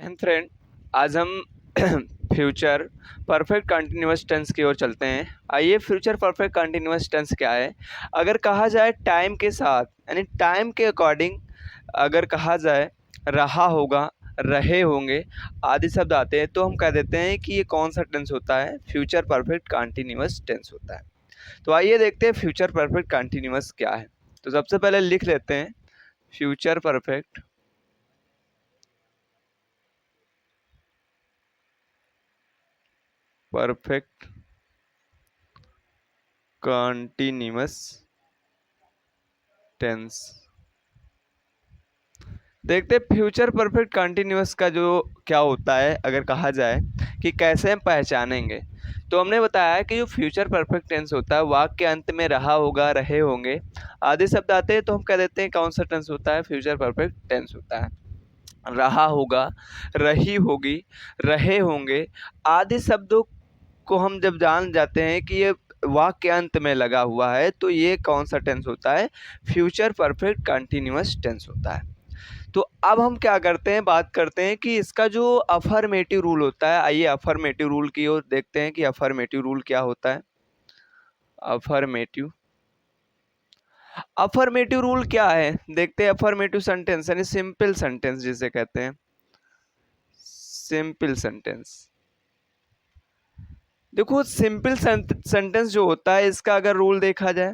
And friend, आज हम future perfect continuous tense की ओर चलते हैं। आइए, फ्यूचर परफेक्ट कंटिन्यूअस टेंस क्या है। अगर कहा जाए टाइम के साथ, यानी टाइम के अकॉर्डिंग अगर कहा जाए रहा होगा, रहे होंगे आदि शब्द आते हैं, तो हम कह देते हैं कि ये कौन सा टेंस होता है, फ्यूचर परफेक्ट कंटिन्यूअस टेंस होता है। तो आइए देखते हैं फ्यूचर परफेक्ट कंटिन्यूअस क्या है। तो सबसे पहले लिख लेते हैं future perfect perfect continuous tense. देखते हैं फ्यूचर परफेक्ट कंटिन्यूअस का जो क्या होता है। अगर कहा जाए कि कैसे हम पहचानेंगे, तो हमने बताया कि जो फ्यूचर परफेक्ट टेंस होता है वाक्य के अंत में रहा होगा, रहे होंगे आदि शब्द आते हैं, तो हम कह देते हैं कौन सा टेंस होता है, फ्यूचर परफेक्ट टेंस होता है। रहा होगा, रही होगी, रहे होंगे आदि शब्दों को हम जब जान जाते हैं कि ये वाक्य के अंत में लगा हुआ है, तो ये कौन सा टेंस होता है, फ्यूचर परफेक्ट कंटिन्यूअस टेंस होता है। तो अब हम क्या करते हैं, बात करते हैं कि इसका जो अफर्मेटिव रूल होता है। आइए अफर्मेटिव रूल की ओर देखते हैं कि अफर्मेटिव रूल क्या होता है। अफर्मेटिव रूल क्या है, देखते हैं। अफर्मेटिव सेंटेंस यानी सिंपल सेंटेंस जिसे कहते हैं, सिंपल सेंटेंस। देखो, सिंपल सेंटेंस जो होता है, इसका अगर रूल देखा जाए,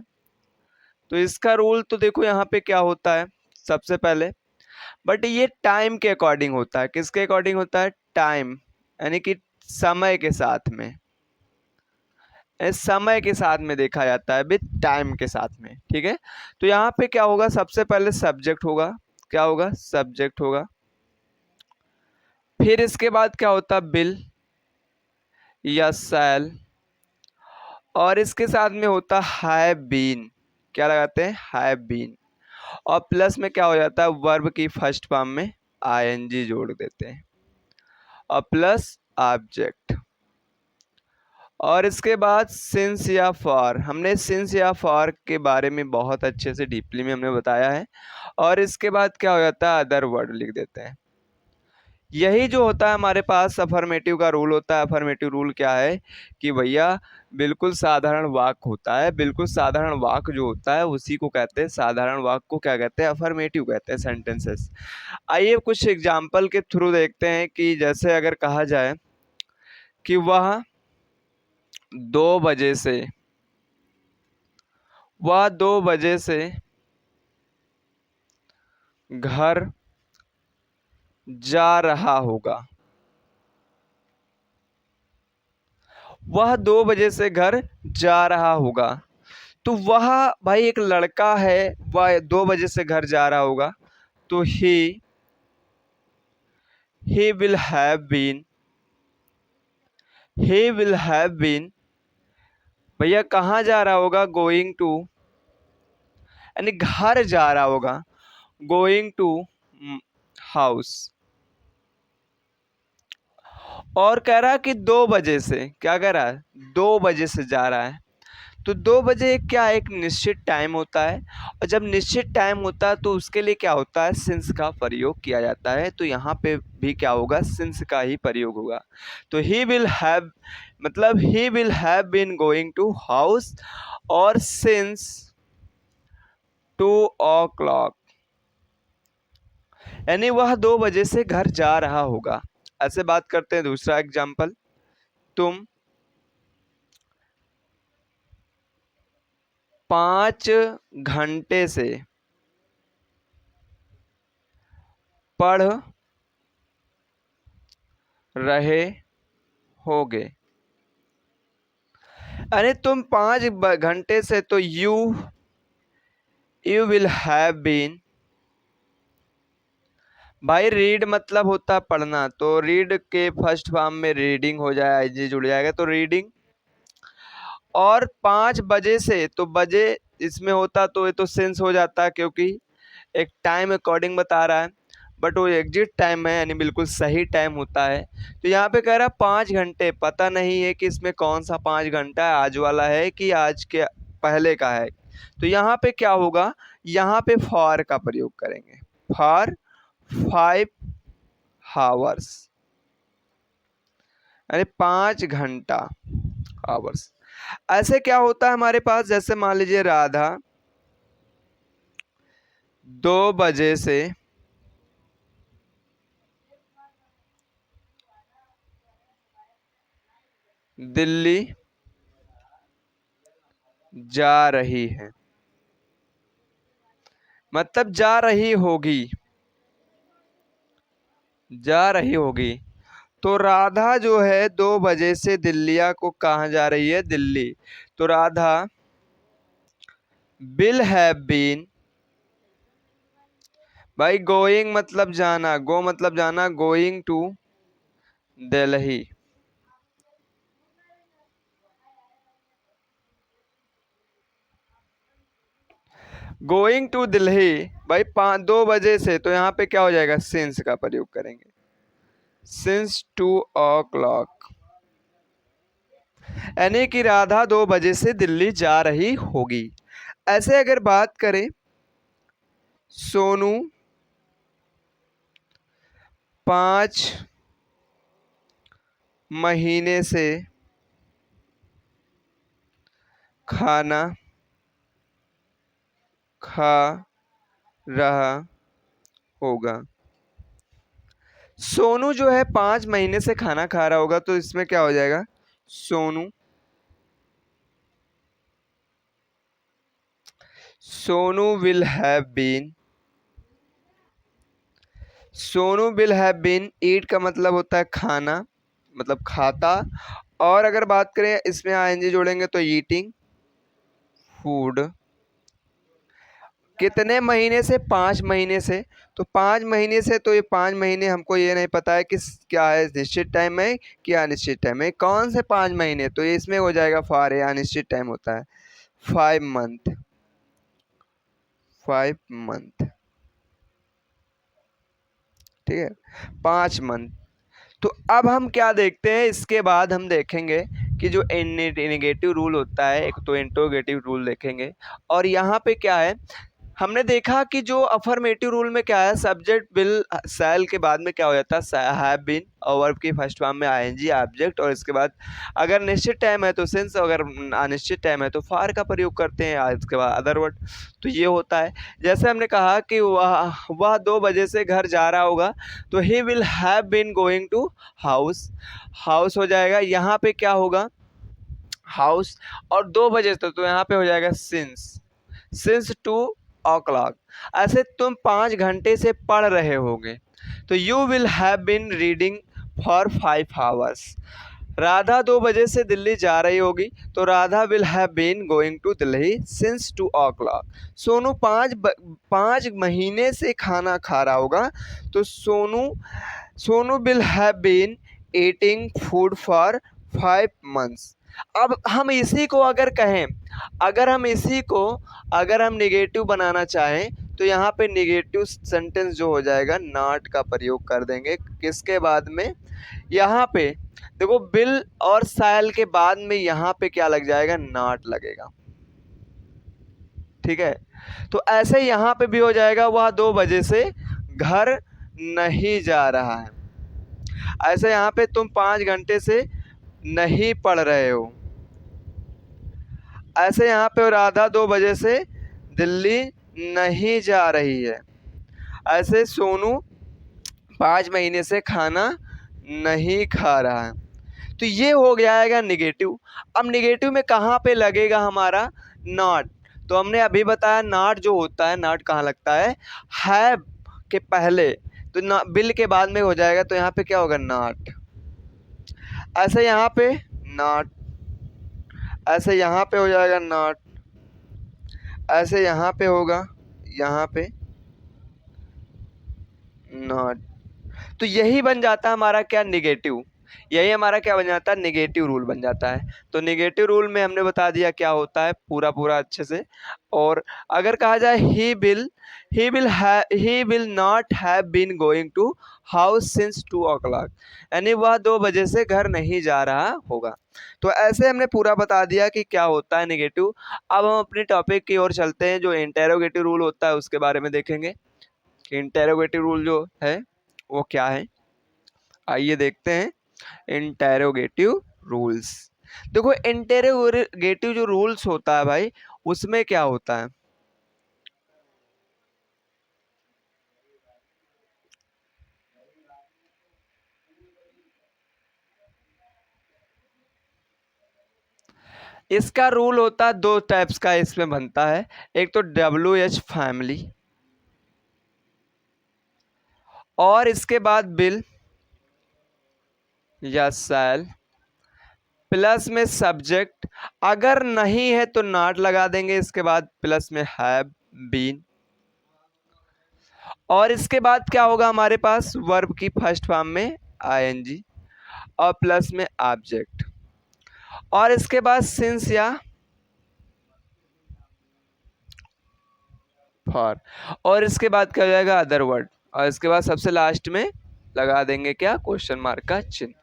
तो इसका रूल तो देखो यहाँ पे क्या होता है सबसे पहले, बट ये टाइम के अकॉर्डिंग होता है। किसके अकॉर्डिंग होता है, टाइम, यानी कि समय के साथ में, समय के साथ में देखा जाता है, विद टाइम के साथ में। ठीक है, तो यहाँ पे क्या होगा, सबसे पहले सब्जेक्ट होगा। क्या होगा, सब्जेक्ट होगा। फिर इसके बाद क्या होता है, बिल या शैल, और इसके साथ में होता हैव बीन। क्या लगाते हैं, हैव बीन। और प्लस में क्या हो जाता है, वर्ब की फर्स्ट फॉर्म में आईएनजी जोड़ देते हैं, और प्लस ऑब्जेक्ट। और इसके बाद सिंस या फॉर, हमने सिंस या फॉर के बारे में बहुत अच्छे से डीपली में हमने बताया है। और इसके बाद क्या हो जाता है, अदर वर्ड लिख देते हैं। यही जो होता है हमारे पास अफर्मेटिव का रूल होता है। अफर्मेटिव रूल क्या है कि भैया बिल्कुल साधारण वाक्य होता है, बिल्कुल साधारण वाक्य जो होता है उसी को कहते हैं, साधारण वाक्य को क्या कहते हैं, अफर्मेटिव कहते हैं, सेंटेंसेस। आइए कुछ एग्जाम्पल के थ्रू देखते हैं कि जैसे अगर कहा जाए कि वह 2 बजे से, वह 2 बजे से घर जा रहा होगा। वह 2 बजे से घर जा रहा होगा। तो वह भाई एक लड़का है, वह 2 बजे से घर जा रहा होगा, तो he will have been, he will have been भैया कहाँ जा रहा होगा, गोइंग टू, यानी घर जा रहा होगा, गोइंग टू हाउस। और कह रहा है कि 2 बजे से, क्या कह रहा है, 2 बजे से जा रहा है। तो 2 बजे क्या एक निश्चित टाइम होता है, और जब निश्चित टाइम होता है तो उसके लिए क्या होता है, सिंस का प्रयोग किया जाता है। तो यहाँ पे भी क्या होगा, सिंस का ही प्रयोग होगा। तो ही विल हैव, मतलब he will have been going to house, और सिंस 2 o'clock, यानी वह 2 बजे से घर जा रहा होगा। ऐसे बात करते हैं दूसरा एग्जाम्पल, तुम 5 घंटे से पढ़ रहे होगे। अरे तुम 5 घंटे से, तो यू विल हैव बीन, भाई रीड मतलब होता है पढ़ना, तो रीड के फर्स्ट फॉर्म में रीडिंग हो जाए, आईजी जुड़ जाएगा, तो रीडिंग। और 5 बजे से, तो बजे इसमें होता तो ये तो सेंस हो जाता है, क्योंकि एक टाइम अकॉर्डिंग बता रहा है, बट वो एग्जैक्ट टाइम है, यानी बिल्कुल सही टाइम होता है। तो यहाँ पे कह रहा है 5 घंटे, पता नहीं है कि इसमें कौन सा 5 घंटा है, आज वाला है कि आज के पहले का है। तो यहाँ पे क्या होगा, यहाँ पे फॉर का प्रयोग करेंगे, फॉर 5 हावर्स, यानी 5 घंटा, हावर्स। ऐसे क्या होता है हमारे पास, जैसे मान लीजिए राधा 2 बजे से दिल्ली जा रही है, मतलब जा रही होगी, जा रही होगी। तो राधा जो है 2 बजे से दिल्लिया को कहाँ जा रही है, दिल्ली। तो राधा विल हैव बीन, भाई गोइंग मतलब जाना, गो मतलब जाना, going to Delhi, going to Delhi. भाई 2 बजे से, तो यहाँ पे क्या हो जाएगा, सिंस का प्रयोग करेंगे, सिंस 2 o'clock, यानी कि राधा 2 बजे से दिल्ली जा रही होगी। ऐसे अगर बात करें, सोनू 5 महीने से खाना खा रहा होगा। सोनू जो है 5 महीने से खाना खा रहा होगा, तो इसमें क्या हो जाएगा, Sonu, Sonu will have been, Sonu will have been, eat का मतलब होता है खाना, मतलब खाता। और अगर बात करें इसमें आईएनजी जोड़ेंगे तो ईटिंग फूड, कितने महीने से, 5 महीने से। तो 5 महीने से, तो ये 5 महीने हमको ये नहीं पता है कि क्या है, निश्चित टाइम है कि अनिश्चित टाइम है, कौन से 5 महीने, तो ये इसमें हो जाएगा फॉर, या अनिश्चित टाइम होता है 5 मंथ, 5 मंथ, ठीक है, 5 मंथ। तो अब हम क्या देखते हैं, इसके बाद हम देखेंगे कि जो नेगेटिव रूल होता है, एक तो इंट्रोगेटिव रूल देखेंगे। और यहाँ पे क्या है, हमने देखा कि जो अफर्मेटिव रूल में क्या है, सब्जेक्ट विल शैल के बाद में क्या हो जाता है, हैव बीन, और वर्ब की फर्स्ट फॉर्म में आईएनजी ऑब्जेक्ट, और इसके बाद अगर निश्चित टाइम है तो सिंस, अगर अनिश्चित टाइम है तो फार का प्रयोग करते हैं, इसके बाद अदर वर्ड। तो ये होता है, जैसे हमने कहा कि वह 2 बजे से घर जा रहा होगा, तो he will have been going to house, house हो जाएगा, यहाँ पे क्या होगा, हाउस, और 2 बजे तक, तो यहाँ पे हो जाएगा सिंस 2 o'clock। ऐसे तुम 5 घंटे से पढ़ रहे होगे, तो you will have been reading for 5 hours। Radha 2 बजे से दिल्ली जा रही होगी, तो Radha will have been going to Delhi since 2 o'clock। Sonu 5 महीने से खाना खा रहा होगा, तो Sonu will have been eating food for 5 months। अब हम इसी को अगर कहें, अगर हम निगेटिव बनाना चाहें, तो यहाँ पे निगेटिव सेंटेंस जो हो जाएगा, नॉट का प्रयोग कर देंगे, किसके बाद में, यहाँ पे देखो बिल और साइल के बाद में यहाँ पे क्या लग जाएगा, नॉट लगेगा, ठीक है। तो ऐसे यहाँ पे भी हो जाएगा, वह 2 बजे से घर नहीं जा रहा है। ऐसे यहाँ पे तुम 5 घंटे से नहीं पढ़ रहे हो। ऐसे यहाँ पे राधा 2 बजे से दिल्ली नहीं जा रही है। ऐसे सोनू 5 महीने से खाना नहीं खा रहा है। तो ये हो गया निगेटिव। अब निगेटिव में कहाँ पे लगेगा हमारा, नॉट। तो हमने अभी बताया नॉट जो होता है, नॉट कहाँ लगता है, हैव के पहले, तो बिल के बाद में हो जाएगा, तो यहाँ पे क्या होगा, नॉट। ऐसे यहाँ पे नॉट, ऐसे यहाँ पे हो जाएगा नॉट, ऐसे यहाँ पे होगा, यहाँ पे नॉट। तो यही बन जाता है हमारा क्या, निगेटिव। यही हमारा क्या बन जाता है, निगेटिव रूल बन जाता है। तो निगेटिव रूल में हमने बता दिया क्या होता है, पूरा अच्छे से। और अगर कहा जाए he will not have been going to house since 2 o'clock, यानी वह 2 बजे से घर नहीं जा रहा होगा। तो ऐसे हमने पूरा बता दिया कि क्या होता है निगेटिव। अब हम अपने टॉपिक की ओर चलते हैं, जो इंटेरोगेटिव रूल होता है उसके बारे में देखेंगे कि इंटेरोगेटिव रूल जो है वो क्या है। आइए देखते हैं इंटेरोगेटिव रूल्स। देखो इंटेरोगेटिव जो रूल्स होता है भाई, उसमें क्या होता है, इसका रूल होता है दो टाइप्स का इसमें बनता है। एक तो WH फैमिली और इसके बाद बिल या शैल प्लस में सब्जेक्ट, अगर नहीं है तो नॉट लगा देंगे, इसके बाद प्लस में हैव बीन, और इसके बाद क्या होगा हमारे पास वर्ब की फर्स्ट फॉर्म में ING और प्लस में ऑब्जेक्ट, और इसके बाद सिंस या फॉर, और इसके बाद क्या हो जाएगा अदर वर्ड, और इसके बाद सबसे लास्ट में लगा देंगे क्या, क्वेश्चन मार्क का चिन्ह।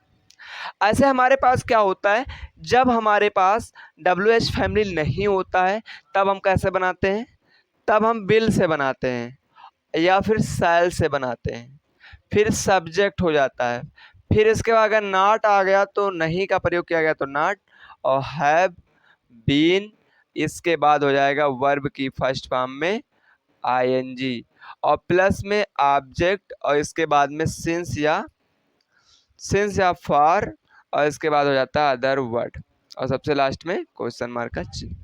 ऐसे हमारे पास क्या होता है, जब हमारे पास WH फैमिली नहीं होता है तब हम कैसे बनाते हैं, तब हम बिल से बनाते हैं या फिर शैल से बनाते हैं, फिर सब्जेक्ट हो जाता है, फिर इसके बाद अगर नॉट आ गया तो नहीं का प्रयोग किया गया तो नॉट, और हैव बीन, इसके बाद हो जाएगा वर्ब की फर्स्ट फॉर्म में ING और प्लस में ऑब्जेक्ट, और इसके बाद में सिंस या फॉर, और इसके बाद हो जाता है अदर वर्ड, और सबसे लास्ट में क्वेश्चन मार्क का चिन्ह।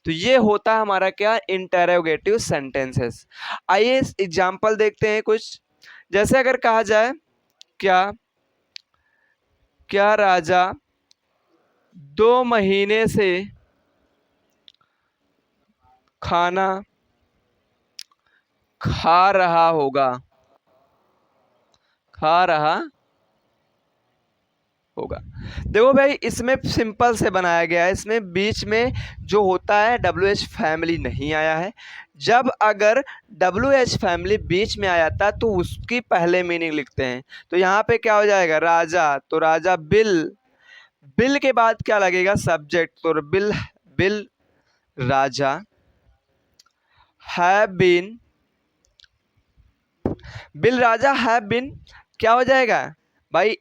तो ये होता है हमारा क्या, इंटेरोगेटिव सेंटेंसेस। आइए एग्जांपल देखते हैं कुछ। जैसे अगर कहा जाए क्या राजा 2 महीने से खाना खा रहा होगा, देखो भाई इसमें सिंपल से बनाया गया है, इसमें बीच में जो होता है WH फैमिली नहीं आया है। जब अगर WH फैमिली बीच में आ जाता है तो उसकी पहले मीनिंग लिखते हैं। तो यहाँ पे क्या हो जाएगा, राजा, तो राजा बिल के बाद क्या लगेगा, सब्जेक्ट, तो will Raja, have been, will Raja have been क्या हो जाएगा भाई,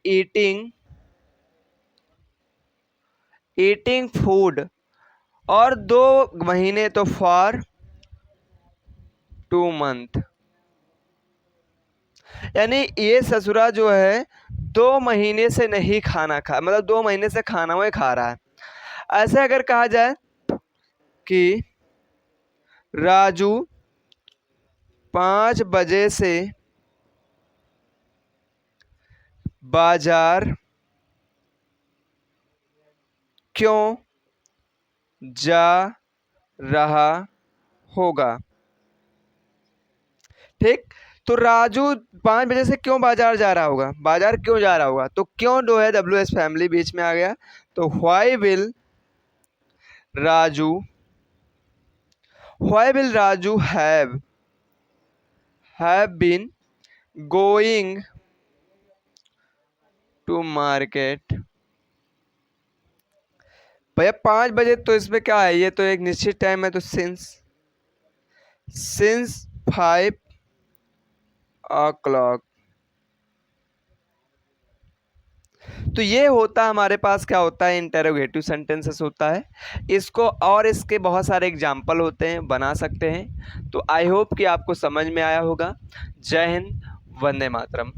ईटिंग फूड, और 2 महीने तो फॉर 2 मंथ, यानी ये ससुरा जो है 2 महीने से नहीं खाना खा, मतलब 2 महीने से खाना वही खा रहा है। ऐसे अगर कहा जाए कि राजू 5 बजे से बाजार क्यों जा रहा होगा, ठीक। तो राजू 5 बजे से क्यों बाजार जा रहा होगा, बाजार क्यों जा रहा होगा, तो क्यों जो है WH फैमिली बीच में आ गया, तो why will Raju have been going to market. भैया 5 बजे तो इसमें क्या है, ये तो एक निश्चित टाइम है, तो सिंस 5 o'clock। तो ये होता है हमारे पास क्या होता है, इंटेरोगेटिव सेंटेंसेस होता है। इसको और इसके बहुत सारे एग्जाम्पल होते हैं, बना सकते हैं। तो आई होप कि आपको समझ में आया होगा। जय हिंद, वंदे मातरम।